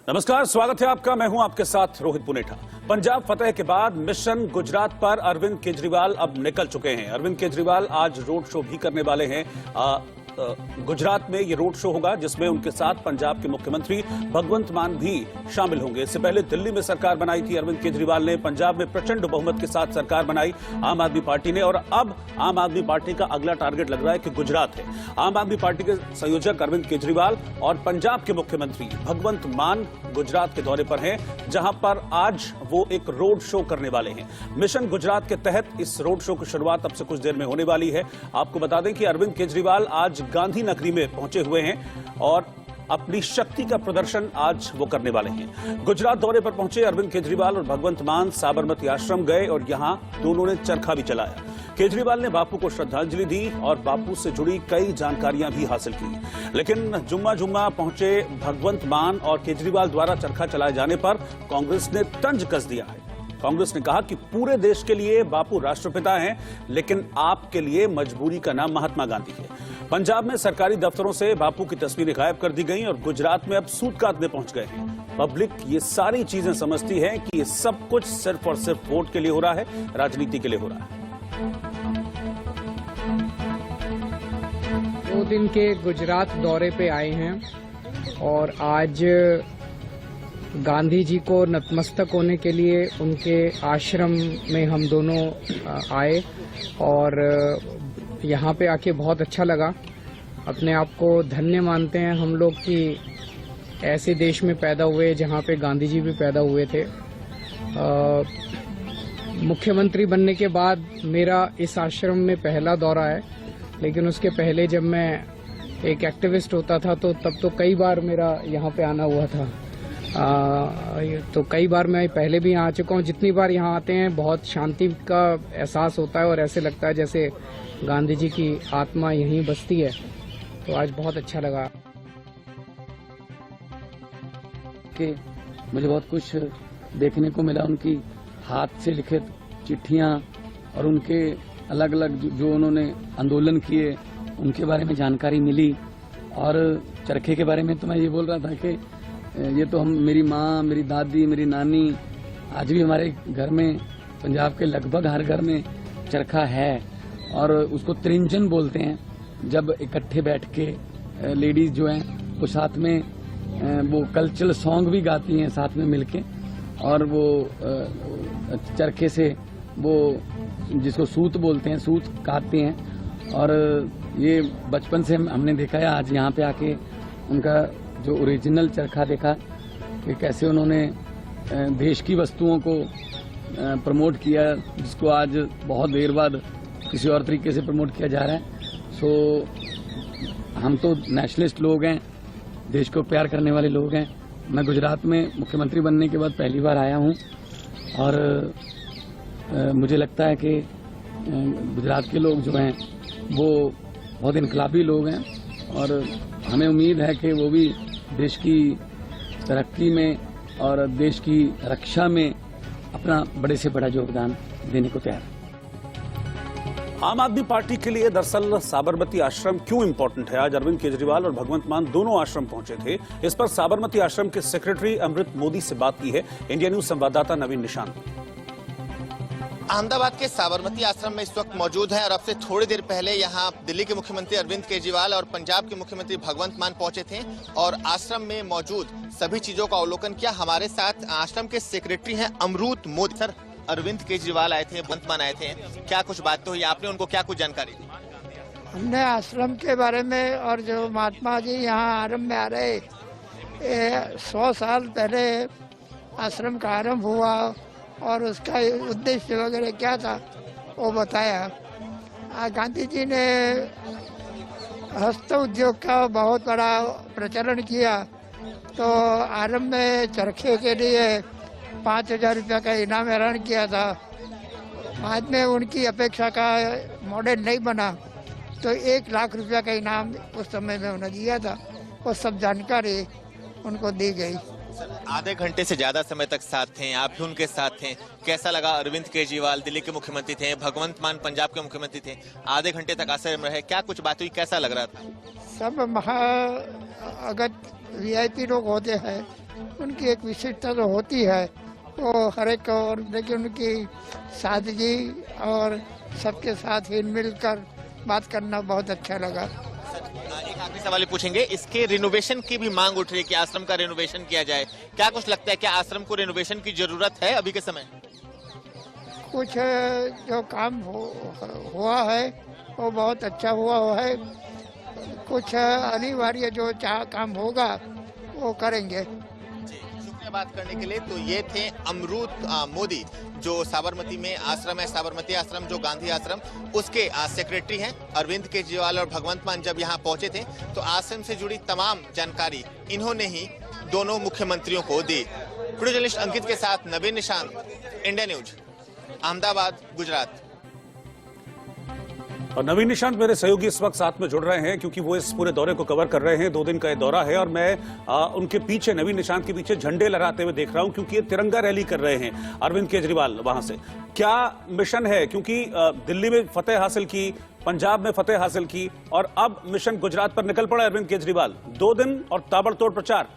नमस्कार, स्वागत है आपका। मैं हूं आपके साथ रोहित पुनेठा। पंजाब फतेह के बाद मिशन गुजरात पर अरविंद केजरीवाल अब निकल चुके हैं। अरविंद केजरीवाल आज रोड शो भी करने वाले हैं। गुजरात में ये रोड शो होगा जिसमें उनके साथ पंजाब के मुख्यमंत्री भगवंत मान भी शामिल होंगे। इससे पहले दिल्ली में सरकार बनाई थी अरविंद केजरीवाल ने, पंजाब में प्रचंड बहुमत के साथ सरकार बनाई आम आदमी पार्टी ने, और अब आम आदमी पार्टी का अगला टारगेट लग रहा है कि गुजरात है। आम आदमी पार्टी के संयोजक अरविंद केजरीवाल और पंजाब के मुख्यमंत्री भगवंत मान गुजरात के दौरे पर हैं, जहां पर आज वो एक रोड शो करने वाले हैं। मिशन गुजरात के तहत इस रोड शो की शुरुआत अब से कुछ देर में होने वाली है। आपको बता दें कि अरविंद केजरीवाल आज गांधी नगरी में पहुंचे हुए हैं और अपनी शक्ति का प्रदर्शन आज वो करने वाले हैं। गुजरात दौरे पर पहुंचे अरविंद केजरीवाल और भगवंत मान साबरमती आश्रम गए और यहां दोनों ने चरखा भी चलाया। केजरीवाल ने बापू को श्रद्धांजलि दी और बापू से जुड़ी कई जानकारियां भी हासिल की। लेकिन जुम्मा जुम्मा पहुंचे भगवंत मान और केजरीवाल द्वारा चरखा चलाए जाने पर कांग्रेस ने तंज कस दिया है। कांग्रेस ने कहा कि पूरे देश के लिए बापू राष्ट्रपिता हैं, लेकिन आपके लिए मजबूरी का नाम महात्मा गांधी है। पंजाब में सरकारी दफ्तरों से बापू की तस्वीरें गायब कर दी गई और गुजरात में अब सूत काटने पहुंच गए हैं। पब्लिक ये सारी चीजें समझती है कि ये सब कुछ सिर्फ और सिर्फ वोट के लिए हो रहा है, राजनीति के लिए हो रहा है। 2 दिन के गुजरात दौरे पे आए हैं और आज गांधी जी को नतमस्तक होने के लिए उनके आश्रम में हम दोनों आए और यहाँ पे आके बहुत अच्छा लगा। अपने आप को धन्य मानते हैं हम लोग कि ऐसे देश में पैदा हुए जहाँ पे गांधी जी भी पैदा हुए थे। मुख्यमंत्री बनने के बाद मेरा इस आश्रम में पहला दौरा है, लेकिन उसके पहले जब मैं एक एक्टिविस्ट होता था तो तब तो कई बार मेरा यहाँ पे आना हुआ था। तो कई बार मैं पहले भी यहाँ आ चुका हूँ। जितनी बार यहाँ आते हैं बहुत शांति का एहसास होता है और ऐसे लगता है जैसे गांधी जी की आत्मा यहीं बसती है। तो आज बहुत अच्छा लगा कि मुझे बहुत कुछ देखने को मिला। उनकी हाथ से लिखित चिट्ठियाँ और उनके अलग अलग जो उन्होंने आंदोलन किए उनके बारे में जानकारी मिली। और चरखे के बारे में तो मैं ये बोल रहा था कि ये तो मेरी माँ, मेरी दादी, मेरी नानी, आज भी हमारे घर में पंजाब के लगभग हर घर में चरखा है और उसको त्रिंजन बोलते हैं। जब इकट्ठे बैठ के लेडीज जो हैं वो साथ में वो कल्चरल सॉन्ग भी गाती हैं साथ में मिलके, और वो चरखे से वो जिसको सूत बोलते हैं सूत काटते हैं। और ये बचपन से हमने देखा है। आज यहाँ पे आके उनका जो ओरिजिनल चरखा देखा कि कैसे उन्होंने देश की वस्तुओं को प्रमोट किया, जिसको आज बहुत देर बाद किसी और तरीके से प्रमोट किया जा रहा है। सो हम तो नेशनलिस्ट लोग हैं, देश को प्यार करने वाले लोग हैं। मैं गुजरात में मुख्यमंत्री बनने के बाद पहली बार आया हूँ और मुझे लगता है कि गुजरात के लोग जो हैं वो बहुत इनकलाबी लोग हैं और हमें उम्मीद है कि वो भी देश की तरक्की में और देश की रक्षा में अपना बड़े से बड़ा योगदान देने को तैयार है। आम आदमी पार्टी के लिए दरअसल साबरमती आश्रम क्यों इंपॉर्टेंट है? आज अरविंद केजरीवाल और भगवंत मान दोनों आश्रम पहुंचे थे। इस पर साबरमती आश्रम के सेक्रेटरी अमृत मोदी से बात की है इंडिया न्यूज संवाददाता नवीन निशांत। अहमदाबाद के साबरमती आश्रम में इस वक्त मौजूद है और अब से थोड़ी देर पहले यहाँ दिल्ली के मुख्यमंत्री अरविंद केजरीवाल और पंजाब के मुख्यमंत्री भगवंत मान पहुंचे थे और आश्रम में मौजूद सभी चीजों का अवलोकन किया। हमारे साथ आश्रम के सेक्रेटरी हैं अमृत मोदी। सर, अरविंद केजरीवाल आए थे, भगवंत मान आए थे, क्या कुछ बात तो हुई? आपने उनको क्या कुछ जानकारी दी? हमने आश्रम के बारे में और जो महात्मा जी यहाँ आश्रम में आ रहे 100 साल पहले आश्रम का आरम्भ हुआ और उसका उद्देश्य वगैरह क्या था वो बताया। गांधी जी ने हस्त उद्योग का बहुत बड़ा प्रचलन किया, तो आरंभ में चरखे के लिए 5000 रुपये का इनाम ऐलान किया था। बाद में उनकी अपेक्षा का मॉडल नहीं बना तो 1 लाख रुपये का इनाम उस समय में उन्हें दिया था। वो सब जानकारी उनको दी गई। आधे घंटे से ज्यादा समय तक साथ थे, आप भी उनके साथ थे। कैसा लगा? अरविंद केजरीवाल दिल्ली के मुख्यमंत्री थे, भगवंत मान पंजाब के मुख्यमंत्री थे, आधे घंटे तक आश्रम में रहे, क्या कुछ बात हुई, कैसा लग रहा था? सब अगर वीआईपी लोग होते हैं उनकी एक विशिष्टता तो होती है, वो हर एक को, लेकिन उनकी सादगी और सबके साथ हिल मिलकर बात करना बहुत अच्छा लगा। एक आखिरी सवाल पूछेंगे, इसके रिनोवेशन की भी मांग उठ रही है कि आश्रम का रिनोवेशन किया जाए, क्या कुछ लगता है, क्या आश्रम को रिनोवेशन की जरूरत है अभी के समय? कुछ जो काम हुआ है वो बहुत अच्छा हुआ है, कुछ अनिवार्य जो काम होगा वो करेंगे। शुक्रिया बात करने के लिए। तो ये थे अमरूद मोदी, जो साबरमती में आश्रम है, साबरमती आश्रम जो गांधी आश्रम, उसके सेक्रेटरी हैं। अरविंद केजरीवाल और भगवंत मान जब यहाँ पहुंचे थे तो आश्रम से जुड़ी तमाम जानकारी इन्होंने ही दोनों मुख्यमंत्रियों को दी। वीडियो जर्नलिस्ट अंकित के साथ नवीन निशांत, इंडिया न्यूज, अहमदाबाद, गुजरात। और नवीन निशांत मेरे सहयोगी इस वक्त साथ में जुड़ रहे हैं क्योंकि वो इस पूरे दौरे को कवर कर रहे हैं। 2 दिन का ये दौरा है और मैं उनके पीछे, नवीन निशांत के पीछे झंडे लहराते हुए देख रहा हूं क्योंकि ये तिरंगा रैली कर रहे हैं अरविंद केजरीवाल वहां से। क्या मिशन है? क्योंकि दिल्ली में फतेह हासिल की, पंजाब में फतेह हासिल की और अब मिशन गुजरात पर निकल पड़े अरविंद केजरीवाल। 2 दिन और ताबड़तोड़ प्रचार।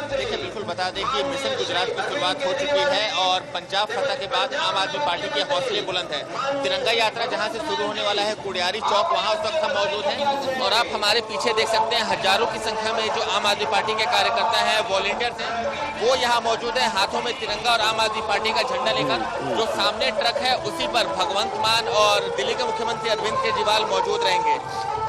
देखिए, बिल्कुल बता दें कि मिशन गुजरात की शुरुआत हो चुकी है और पंजाब फतह के बाद आम आदमी पार्टी के हौसले बुलंद है। तिरंगा यात्रा जहां से शुरू होने वाला है कुड़ियारी चौक, वहां उस वक्त हम मौजूद हैं और आप हमारे पीछे देख सकते हैं हजारों की संख्या में जो आम आदमी पार्टी के कार्यकर्ता हैं, वॉलंटियर्स हैं, वो यहाँ मौजूद है, हाथों में तिरंगा और आम आदमी पार्टी का झंडा लेकर। जो सामने ट्रक है उसी पर भगवंत मान और दिल्ली के मुख्यमंत्री अरविंद केजरीवाल मौजूद रहेंगे।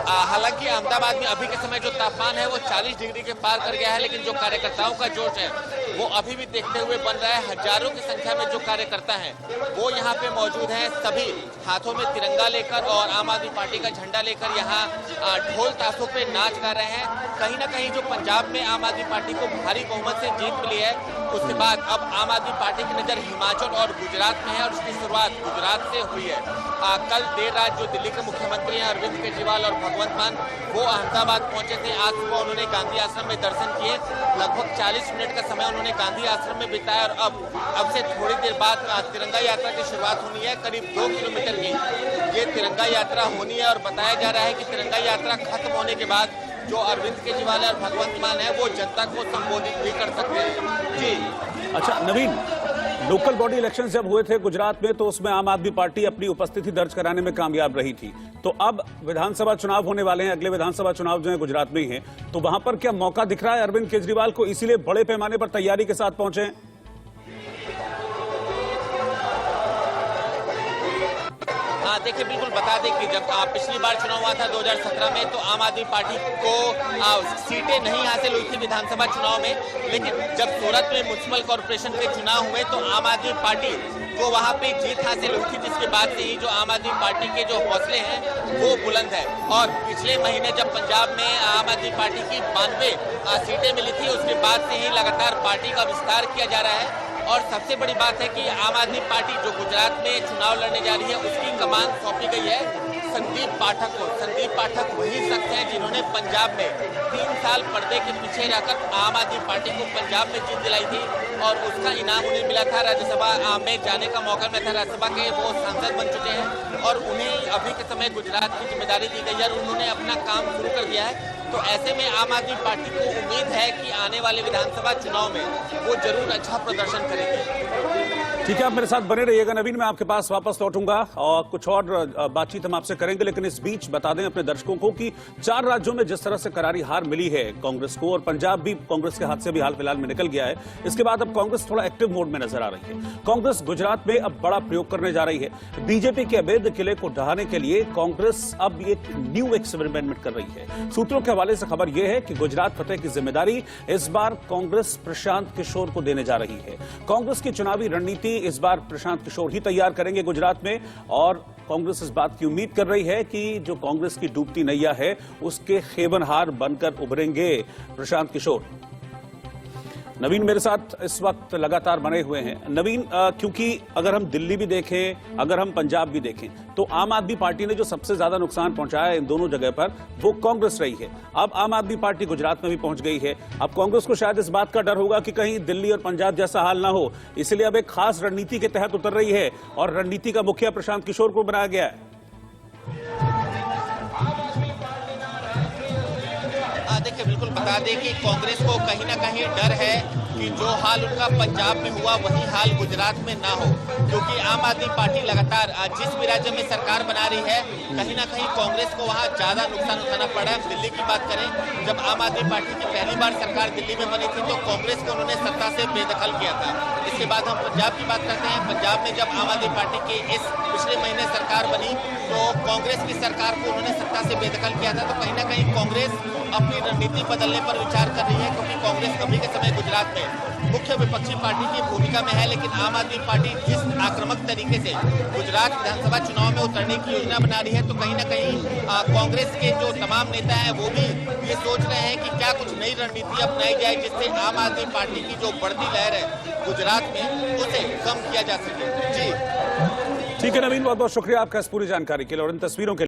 हालांकि अहमदाबाद में अभी के समय जो तापमान है वो 40 डिग्री के पार कर गया है, लेकिन जो कार्यकर्ताओं का जोश है वो अभी भी देखते हुए बन रहा है। हजारों की संख्या में जो कार्यकर्ता हैं वो यहाँ पे मौजूद हैं, सभी हाथों में तिरंगा लेकर और आम आदमी पार्टी का झंडा लेकर यहाँ ढोल ताशों पे नाच गा रहे हैं। कहीं ना कहीं जो पंजाब में आम आदमी पार्टी को भारी बहुमत से जीत मिली है, उसके बाद अब आम आदमी पार्टी की नजर हिमाचल और गुजरात में है और उसकी शुरुआत गुजरात से हुई है। कल देर रात जो दिल्ली के मुख्यमंत्री हैं अरविंद केजरीवाल और भगवंत मान, वो अहमदाबाद पहुंचे थे। आज सुबह उन्होंने गांधी आश्रम में दर्शन किए, लगभग 40 मिनट का समय उन्होंने गांधी आश्रम में बिताया और अब से थोड़ी देर बाद तिरंगा यात्रा की शुरुआत होनी है। करीब 2 किलोमीटर की ये तिरंगा यात्रा होनी है और बताया जा रहा है कि तिरंगा यात्रा खत्म होने के बाद जो अरविंद केजरीवाल और भगवंत मान है वो जनता को संबोधित भी कर सकते हैं। जी अच्छा नवीन, लोकल बॉडी इलेक्शन जब हुए थे गुजरात में तो उसमें आम आदमी पार्टी अपनी उपस्थिति दर्ज कराने में कामयाब रही थी, तो अब विधानसभा चुनाव होने वाले हैं, अगले विधानसभा चुनाव जो है गुजरात में ही है, तो वहां पर क्या मौका दिख रहा है अरविंद केजरीवाल को, इसीलिए बड़े पैमाने पर तैयारी के साथ पहुंचे हैं? हाँ देखिए, बिल्कुल बता दें कि जब पिछली बार चुनाव हुआ था 2017 में तो आम आदमी पार्टी को सीटें नहीं हासिल हुई थी विधानसभा चुनाव में, लेकिन जब सूरत में म्युनिसिपल कॉर्पोरेशन के चुनाव हुए तो आम आदमी पार्टी को वहां पे जीत हासिल हुई थी, जिसके बाद से ही जो आम आदमी पार्टी के जो हौसले हैं वो बुलंद है। और पिछले महीने जब पंजाब में आम आदमी पार्टी की 92 सीटें मिली थी, उसके बाद से ही लगातार पार्टी का विस्तार किया जा रहा है। और सबसे बड़ी बात है कि आम आदमी पार्टी जो गुजरात में चुनाव लड़ने जा रही है उसकी कमान सौंपी गई है संदीप पाठक को। संदीप पाठक वही शख्स हैं जिन्होंने पंजाब में 3 साल पर्दे के पीछे रहकर आम आदमी पार्टी को पंजाब में जीत दिलाई थी और उसका इनाम उन्हें मिला था, राज्यसभा में जाने का मौका मिला था, राज्यसभा के वो सांसद बन चुके हैं और उन्हें अभी के समय गुजरात की जिम्मेदारी दी गई है और उन्होंने अपना काम शुरू कर दिया है। तो ऐसे में आम आदमी पार्टी को उम्मीद है कि आने वाले विधानसभा चुनाव में वो जरूर अच्छा प्रदर्शन करेंगे। ठीक है, आप मेरे साथ बने रहिएगा नवीन, मैं आपके पास वापस लौटूंगा और कुछ और बातचीत हम आपसे करेंगे, लेकिन इस बीच बता दें अपने दर्शकों को कि 4 राज्यों में जिस तरह से करारी हार मिली है कांग्रेस को और पंजाब भी कांग्रेस के हाथ से भी हाल फिलहाल में निकल गया है, इसके बाद अब कांग्रेस थोड़ा एक्टिव मोड में नजर आ रही है। कांग्रेस गुजरात में अब बड़ा प्रयोग करने जा रही है। बीजेपी के अवैध किले को ढहाने के लिए कांग्रेस अब एक न्यू एक्सपेरिमेंट कर रही है। सूत्रों के हवाले से खबर यह है कि गुजरात फतेह की जिम्मेदारी इस बार कांग्रेस प्रशांत किशोर को देने जा रही है। कांग्रेस की चुनावी रणनीति इस बार प्रशांत किशोर ही तैयार करेंगे गुजरात में और कांग्रेस इस बात की उम्मीद कर रही है कि जो कांग्रेस की डूबती नैया है उसके खेवनहार बनकर उभरेंगे प्रशांत किशोर। नवीन मेरे साथ इस वक्त लगातार बने हुए हैं। नवीन, क्योंकि अगर हम दिल्ली भी देखें, अगर हम पंजाब भी देखें, तो आम आदमी पार्टी ने जो सबसे ज्यादा नुकसान पहुंचाया इन दोनों जगह पर वो कांग्रेस रही है। अब आम आदमी पार्टी गुजरात में भी पहुंच गई है। अब कांग्रेस को शायद इस बात का डर होगा कि कहीं दिल्ली और पंजाब जैसा हाल ना हो, इसलिए अब एक खास रणनीति के तहत उतर रही है और रणनीति का मुखिया प्रशांत किशोर को बनाया गया है। देखिए बिल्कुल बता दें कि कांग्रेस को कहीं ना कहीं डर है कि जो हाल उनका पंजाब में हुआ वही हाल गुजरात में ना हो, क्योंकि आम आदमी पार्टी लगातार जिस भी राज्य में सरकार बना रही है कहीं ना कहीं कांग्रेस को वहां ज्यादा नुकसान उठाना पड़ा है। दिल्ली की बात करें, जब आम आदमी पार्टी की पहली बार सरकार दिल्ली में बनी थी तो कांग्रेस को उन्होंने सत्ता से बेदखल किया था। इसके बाद हम पंजाब की बात करते हैं। पंजाब में जब आम आदमी पार्टी की इस पिछले महीने सरकार बनी तो कांग्रेस की सरकार को उन्होंने सत्ता से बेदखल किया था। तो कहीं ना कहीं कांग्रेस अपनी रणनीति बदलने पर विचार कर रही है, क्योंकि कांग्रेस अभी के समय गुजरात में मुख्य विपक्षी पार्टी की भूमिका में है, लेकिन आम आदमी पार्टी जिस आक्रामक तरीके से गुजरात विधानसभा चुनाव में उतरने की योजना बना रही है, तो कहीं ना कहीं कांग्रेस के जो तमाम नेता हैं वो भी ये सोच रहे हैं कि क्या कुछ नई रणनीति अपनाई जाए जिससे आम आदमी पार्टी की जो बढ़ती लहर है गुजरात में उसे कम किया जा सके। जी ठीक है नवीन, बहुत बहुत शुक्रिया आपका इस पूरी जानकारी के लिए और इन तस्वीरों के लिए।